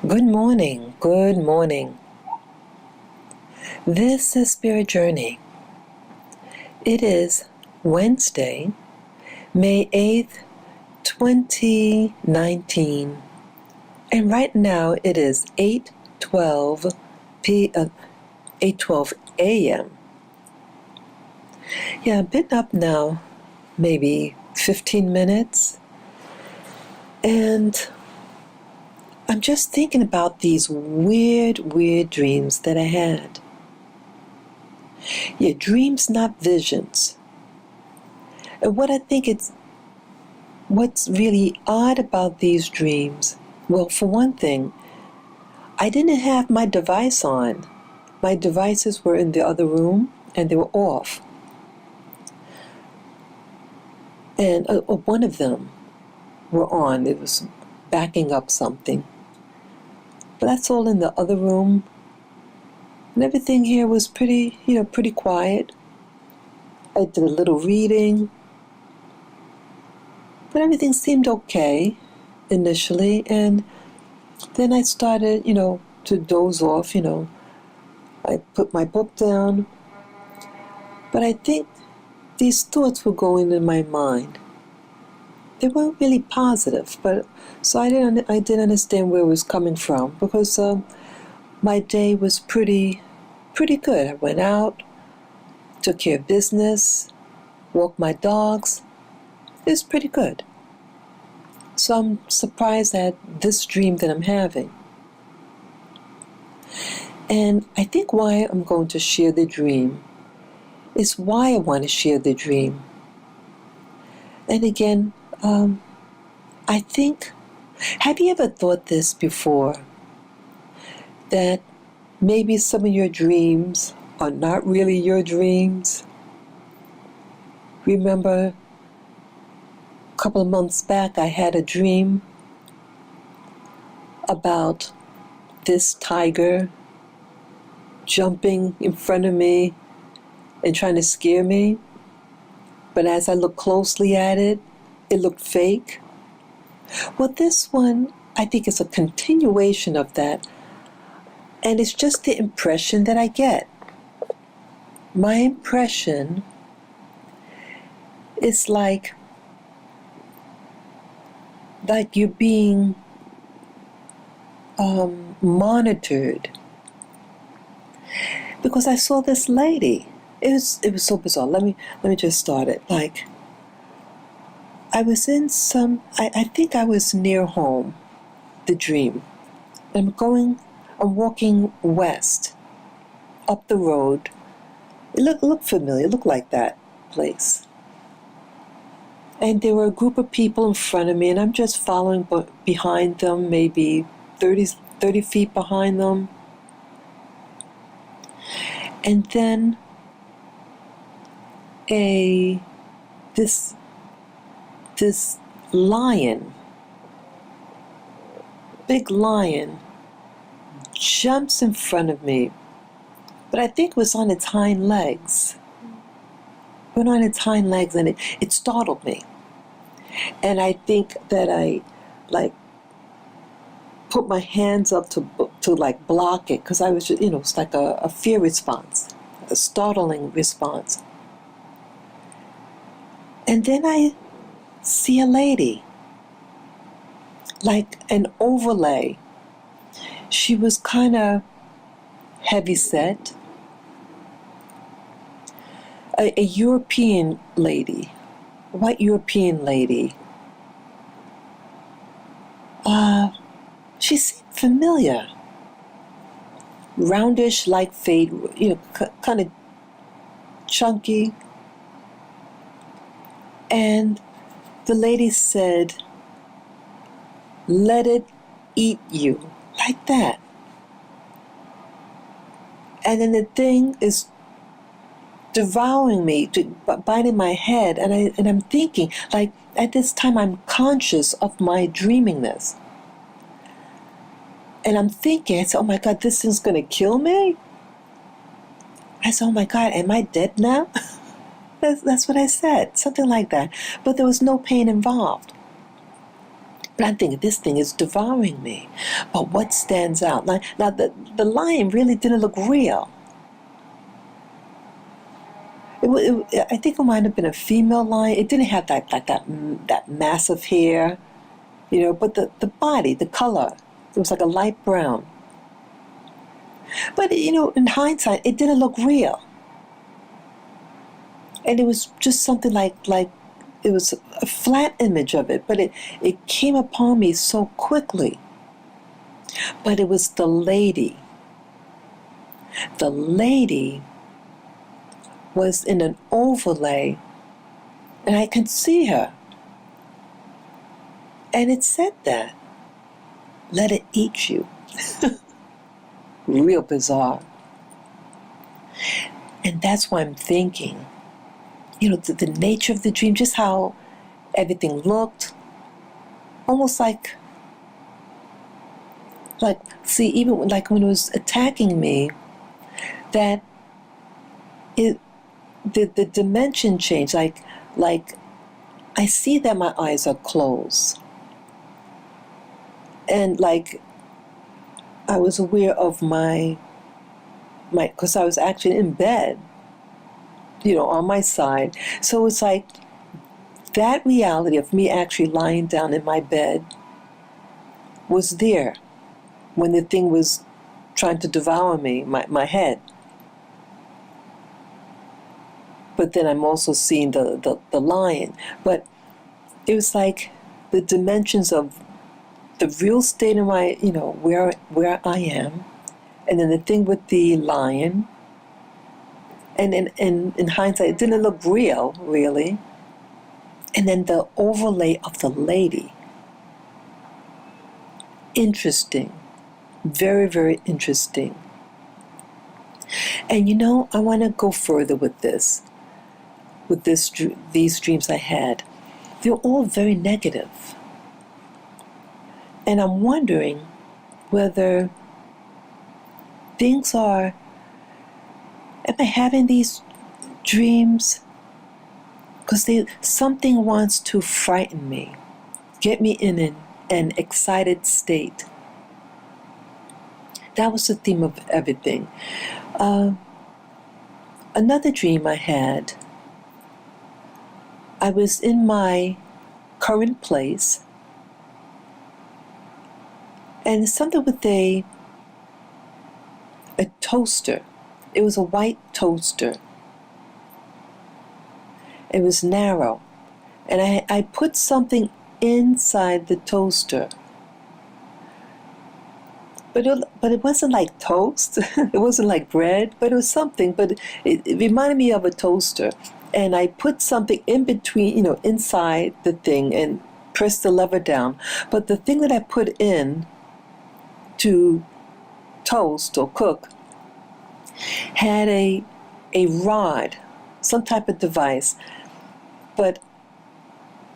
Good morning, good morning. This is Spirit Journey. It is Wednesday, May 8th, 2019. And right now it is 8:12 a.m. Yeah, I've been up now maybe 15 minutes. And I'm just thinking about these weird dreams that I had. Yeah, dreams, not visions. And what's really odd about these dreams, well, for one thing, I didn't have my device on. My devices were in the other room and they were off. And one of them were on. It was backing up something. But that's all in the other room. And everything here was pretty quiet. I did a little reading. But everything seemed okay initially. And then I started, to doze off, I put my book down. But I think these thoughts were going in my mind. They weren't really positive, but so I didn't understand where it was coming from because my day was pretty good. I went out, took care of business, walked my dogs. It was pretty good. So I'm surprised at this dream that I'm having. And I think why I'm going to share the dream is why I want to share the dream. And again, I think, have you ever thought this before? That maybe some of your dreams are not really your dreams? Remember, a couple of months back, I had a dream about this tiger jumping in front of me and trying to scare me. But as I looked closely at it, it looked fake. Well, this one, I think, is a continuation of that. And it's just the impression that I get. My impression is like you're being monitored. Because I saw this lady. It was so bizarre. Let me just start it. Like, I was in I think I was near home, the dream. I'm walking west, up the road. It looked familiar, it looked like that place. And there were a group of people in front of me, and I'm just following behind them, maybe 30 feet behind them. And then this lion, big lion, jumps in front of me, but I think it was on its hind legs. It went on its hind legs, and it startled me. And I think that I put my hands up to block it, because I was just, it's like a fear response, a startling response. And then I see a lady, like an overlay. She was kind of heavy set. A European lady, a white European lady. She seemed familiar. Roundish, like fade, kind of chunky. And the lady said, "Let it eat you," like that. And then the thing is devouring me, biting my head, and I'm thinking, like, at this time I'm conscious of my dreamingness. And I'm thinking, I said, oh my God, this thing's gonna kill me? I said, oh my God, am I dead now? That's what I said, something like that. But there was no pain involved. And I'm thinking, this thing is devouring me. But what stands out? Now the lion really didn't look real. I think it might have been a female lion. It didn't have that massive hair, but the body, the color, it was like a light brown. But, in hindsight, it didn't look real. And it was just something like it was a flat image of it, but it came upon me so quickly. But it was the lady. The lady was in an overlay, and I could see her. And it said that, let it eat you. Real bizarre. And that's why I'm thinking, the nature of the dream, just how everything looked, almost like, see, even like when it was attacking me, that the dimension changed, like I see that my eyes are closed, and like I was aware of my because I was actually in bed, on my side. So it's like that reality of me actually lying down in my bed was there when the thing was trying to devour me, my head. But then I'm also seeing the lion. But it was like the dimensions of the real state of my, where I am, and then the thing with the lion. And in hindsight, it didn't look real, really. And then the overlay of the lady. Interesting. Very, very interesting. And I want to go further with this. These dreams I had. They're all very negative. And I'm wondering whether am I having these dreams because something wants to frighten me, get me in an excited state. That was the theme of everything. Another dream I had, I was in my current place, and something with a toaster. It was a white toaster. It was narrow. And I put something inside the toaster. But it wasn't like toast. It wasn't like bread, but it was something. But it reminded me of a toaster. And I put something in between, inside the thing and pressed the lever down. But the thing that I put in to toast or cook had a rod, some type of device. But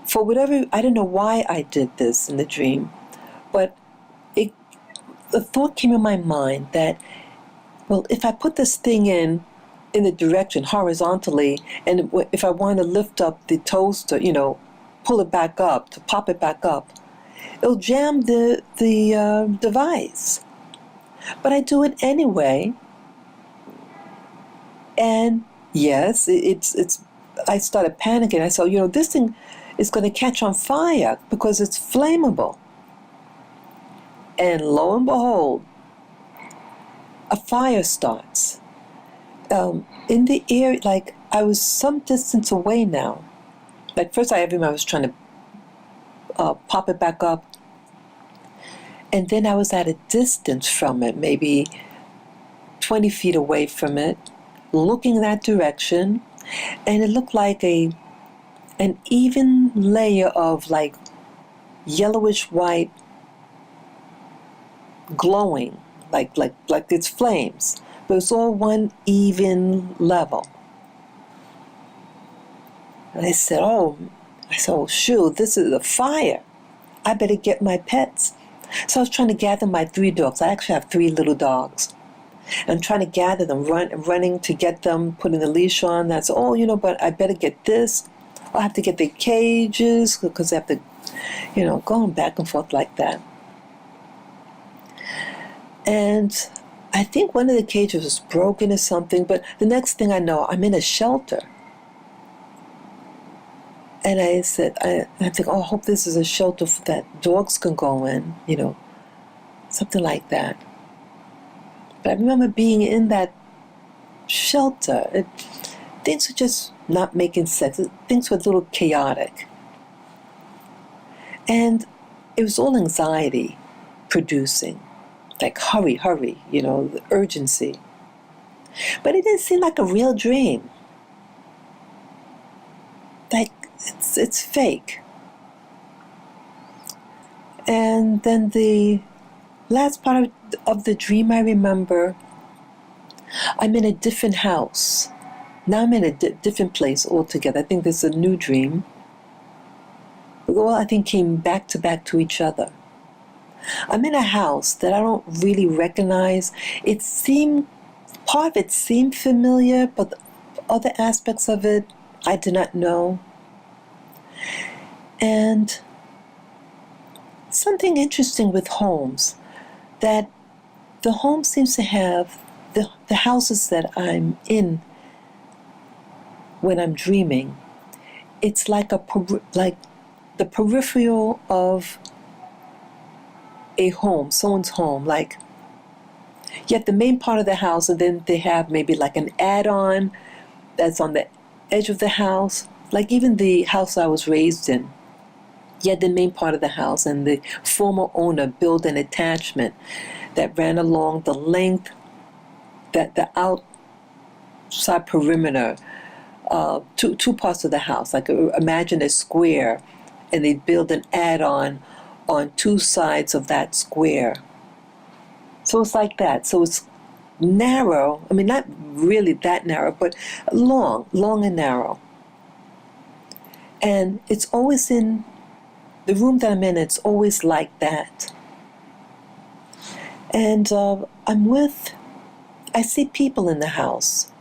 for whatever, I don't know why I did this in the dream, but the thought came in my mind that, well, if I put this thing in the direction horizontally, and if I want to lift up the toaster, pull it back up, to pop it back up, it'll jam the device. But I do it anyway. And yes, I started panicking. I said, this thing is going to catch on fire because it's flammable. And lo and behold, a fire starts. In the air, like I was some distance away now. Like first I was trying to pop it back up. And then I was at a distance from it, maybe 20 feet away from it, looking that direction. And it looked like an even layer of like yellowish white glowing, like it's flames. But it's all one even level. And I said, oh shoot, this is a fire. I better get my pets. So I was trying to gather my 3 dogs. I actually have 3 little dogs. I'm trying to gather them, running to get them, putting the leash on. That's but I better get this. I have to get the cages because I have to going back and forth like that. And I think one of the cages was broken or something, but the next thing I know, I'm in a shelter. And I said, I think, oh, I hope this is a shelter that dogs can go in, something like that. But I remember being in that shelter. Things were just not making sense. Things were a little chaotic. And it was all anxiety producing. Like, hurry, the urgency. But it didn't seem like a real dream. Like, it's fake. And then the last part of the dream, I remember, I'm in a different house. Now I'm in a different place altogether. I think this is a new dream. All I think came back to each other. I'm in a house that I don't really recognize. Part of it seemed familiar, but other aspects of it I did not know. And something interesting with homes, that the home seems to have, the houses that I'm in when I'm dreaming, it's like the peripheral of a home, someone's home. Like, you have the main part of the house, and then they have maybe like an add-on that's on the edge of the house. Like even the house I was raised in, you had the main part of the house, and the former owner built an attachment that ran along the length, that the outside perimeter, two parts of the house. Like, imagine a square, and they build an add-on on two sides of that square. So it's like that. So it's narrow. I mean, not really that narrow, but long and narrow. And it's always in the room that I'm in, it's always like that. And I see people in the house.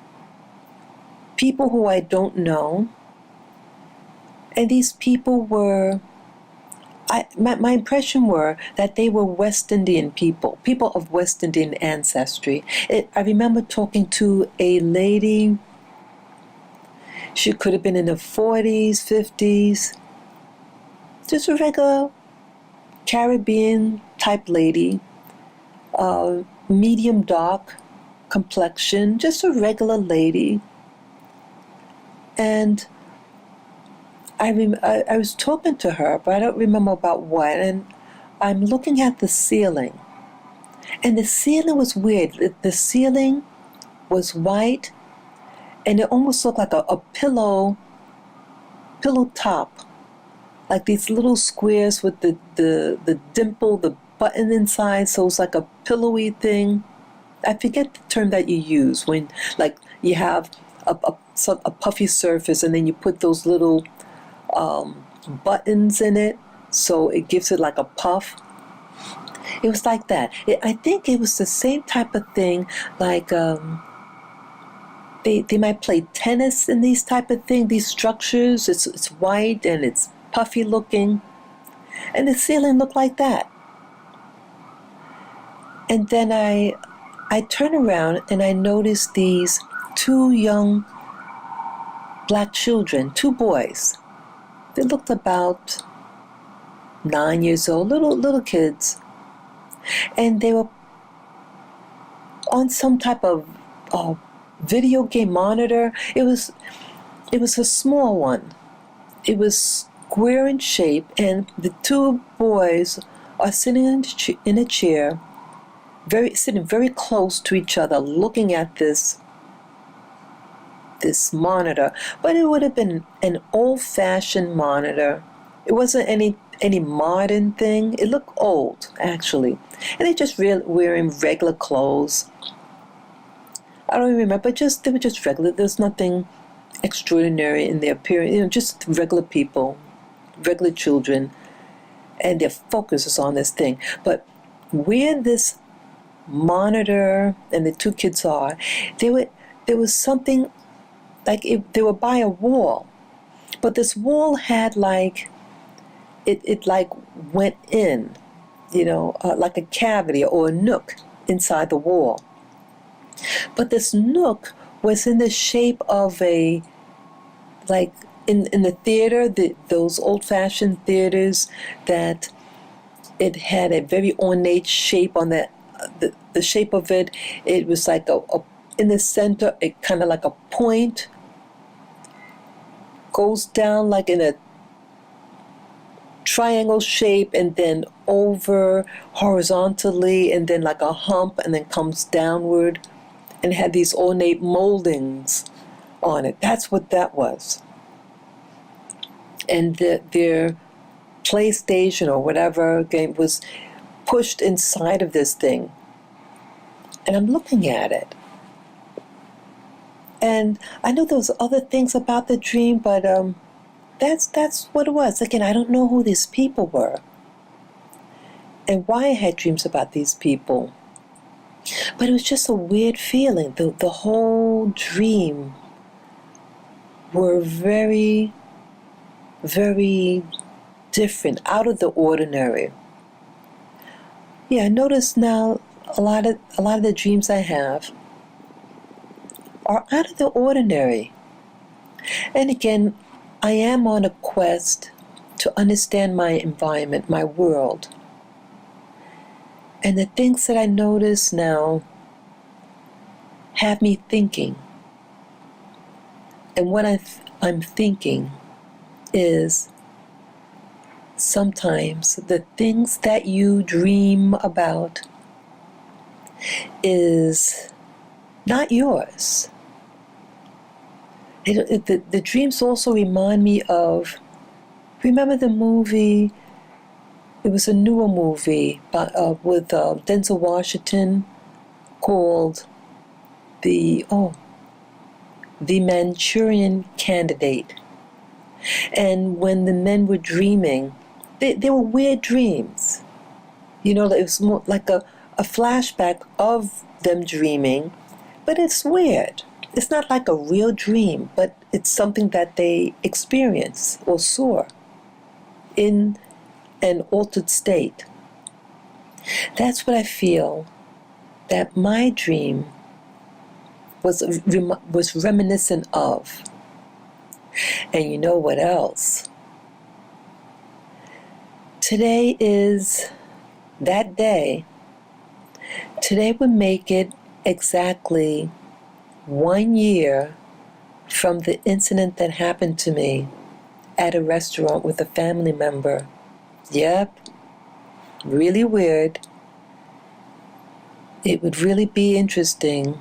People who I don't know. And these people were, my impression were that they were West Indian people of West Indian ancestry. I remember talking to a lady. She could have been in her 40s, 50s. Just a regular Caribbean type lady. Medium dark complexion. Just a regular lady. And I was talking to her, but I don't remember about what, and I'm looking at the ceiling. And the ceiling was weird. The ceiling was white, and it almost looked like a pillow top. Like these little squares with the dimple, the button inside, so it's like a pillowy thing. I forget the term that you use when, like, you have a puffy surface, and then you put those little buttons in it, so it gives it like a puff. It was like that. I think it was the same type of thing, like they might play tennis in these type of thing, these structures. It's white and it's puffy looking, and the ceiling looked like that. And then I turn around and I notice these two young black children, two boys. They looked about 9 years old, little kids, and they were on some type of video game monitor. It was a small one. It was square in shape, and the two boys are sitting in a chair, sitting very close to each other, looking at this monitor. But it would have been an old-fashioned monitor. It wasn't any modern thing. It looked old, actually. And they just wearing regular clothes. I don't remember, but they were just regular. There's nothing extraordinary in their appearance. Just regular people, regular children, and their focus is on this thing. But where this monitor and the two kids are, there was something like they were by a wall, but this wall had like it like went in, like a cavity or a nook inside the wall. But this nook was in the shape of a, like in the theater, those old-fashioned theaters, that it had a very ornate shape on the shape of it. It was like a in the center, it kind of like a point goes down like in a triangle shape, and then over horizontally, and then like a hump, and then comes downward, and had these ornate moldings on it. That's what that was. And their PlayStation or whatever game was pushed inside of this thing. And I'm looking at it. And I know there was other things about the dream, but that's what it was. Again, I don't know who these people were and why I had dreams about these people. But it was just a weird feeling. The whole dream were very, very different, out of the ordinary. Yeah, I notice now a lot of the dreams I have are out of the ordinary. And again, I am on a quest to understand my environment, my world. And the things that I notice now have me thinking. And what I'm thinking is sometimes the things that you dream about is not yours. The dreams also remind me of, remember the movie, it was a newer movie with Denzel Washington called the Manchurian Candidate. And when the men were dreaming, they were weird dreams. It was more like a flashback of them dreaming, but it's weird. It's not like a real dream, but it's something that they experienced or saw in an altered state. That's what I feel that my dream was reminiscent of. And you know what else? Today is that day. Today would make it exactly 1 year from the incident that happened to me at a restaurant with a family member. Yep, really weird. It would really be interesting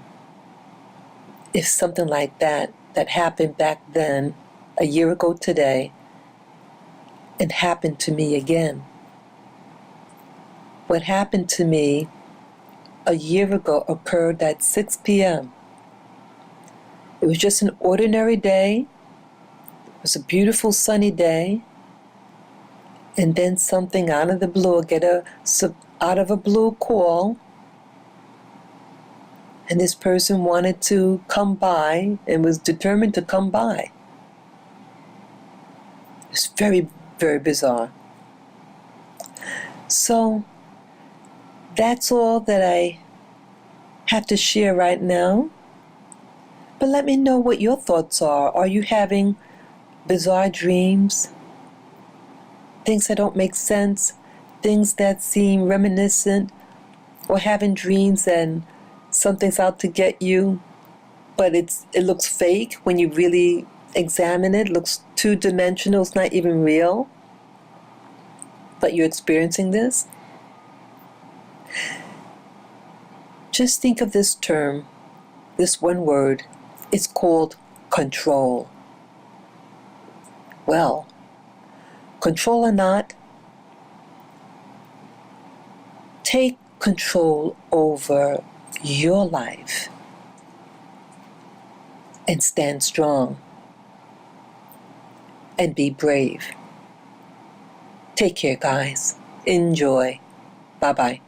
if something like that happened back then, a year ago today, and happened to me again. What happened to me a year ago occurred at 6 p.m. It was just an ordinary day. It was a beautiful sunny day. And then something out of the blue, out of a blue call. And this person wanted to come by and was determined to come by. It's very, very bizarre. So that's all that I have to share right now. But let me know what your thoughts are. Are you having bizarre dreams? Things that don't make sense? Things that seem reminiscent? Or having dreams and something's out to get you, but it looks fake when you really examine it? It looks two-dimensional, it's not even real, but you're experiencing this? Just think of this term, this one word. It's called control. Well, control or not, take control over your life and stand strong and be brave. Take care, guys. Enjoy. Bye-bye.